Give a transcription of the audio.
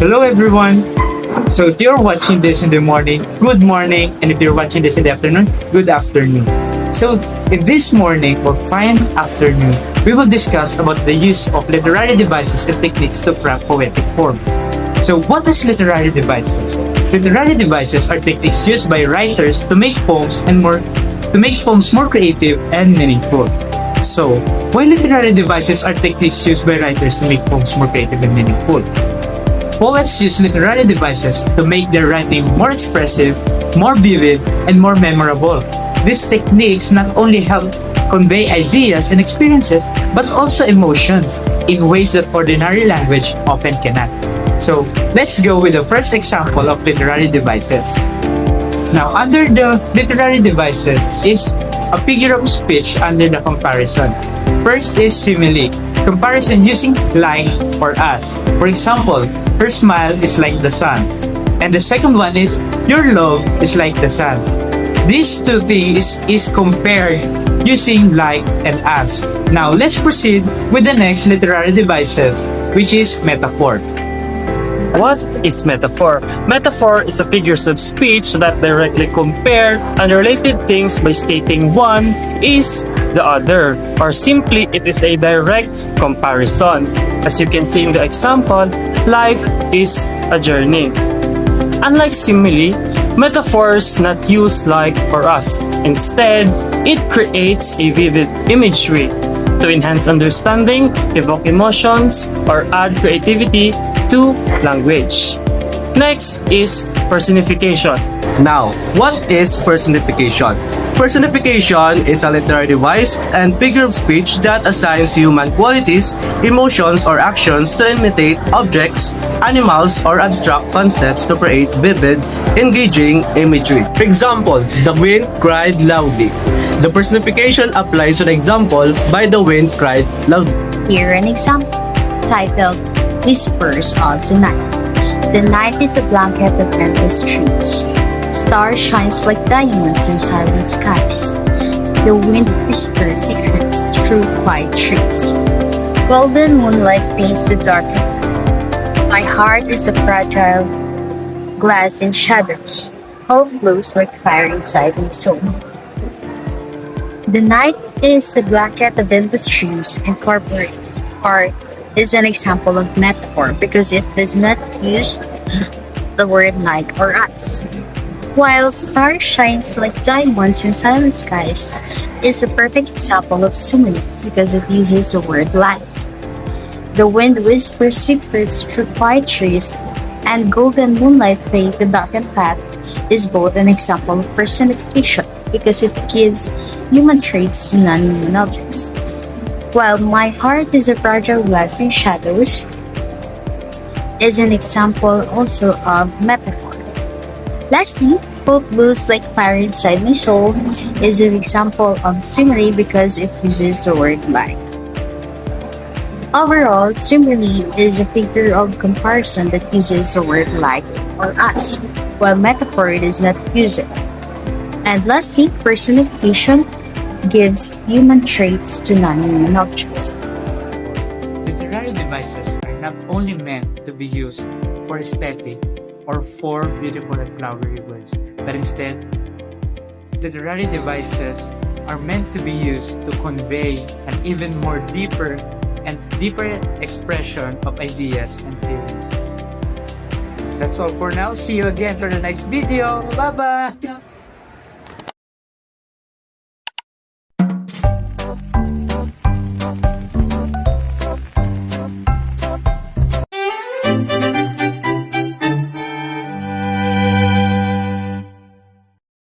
Hello everyone! So if you're watching this in the morning, good morning, and if you're watching this in the afternoon, good afternoon. So in this morning or fine afternoon, we will discuss about the use of literary devices and techniques to craft poetic form. So what is literary devices? Literary devices are techniques used by writers to make poems more creative and meaningful. So, why literary devices are techniques used by writers to make poems more creative and meaningful? Poets use literary devices to make their writing more expressive, more vivid, and more memorable. These techniques not only help convey ideas and experiences, but also emotions in ways that ordinary language often cannot. So, let's go with the first example of literary devices. Now, under the literary devices is a figure of speech under the comparison. First is simile, comparison using like or as. For example, her smile is like the sun. And the second one is, your love is like the sun. These two things is compared using like and as. Now, let's proceed with the next literary devices, which is metaphor. What is metaphor? Metaphor is a figures of speech that directly compare unrelated things by stating one is the other, or simply it is a direct comparison. As you can see in the example, life is a journey. Unlike simile, metaphors not use like or as. Instead, it creates a vivid imagery to enhance understanding, evoke emotions, or add creativity to language. Next is personification. Now, what is personification? Personification is a literary device and figure of speech that assigns human qualities, emotions, or actions to imitate objects, animals, or abstract concepts to create vivid, engaging imagery. For example, the wind cried loudly. The personification applies to the example by the wind cried loudly. Here an example titled Whispers of the Night. The night is a blanket of endless trees. Stars shines like diamonds in silent skies. The wind whispers secrets through quiet trees. Golden moonlight paints the dark night. My heart is a fragile glass in shadows. Hope glows like fire inside my soul. The night is a blanket of endless trees incorporated art is an example of metaphor because it does not use the word like or as. While star shines like diamonds in silent skies is a perfect example of simile because it uses the word like. The wind whispers secrets through quiet trees and golden moonlight playing the darkened path is both an example of personification because it gives human traits to non-human objects. While my heart is a fragile glass in shadows is an example also of metaphor. Lastly, hope glows like fire inside my soul is an example of simile because it uses the word like. Overall, simile is a figure of comparison that uses the word like or as, while metaphor does not use it. And lastly, personification gives human traits to non-human objects. Literary devices are not only meant to be used for aesthetic or for beautiful and flowery words, but instead, literary devices are meant to be used to convey an even more deeper expression of ideas and feelings. That's all for now. See you again for the next video. Bye-bye!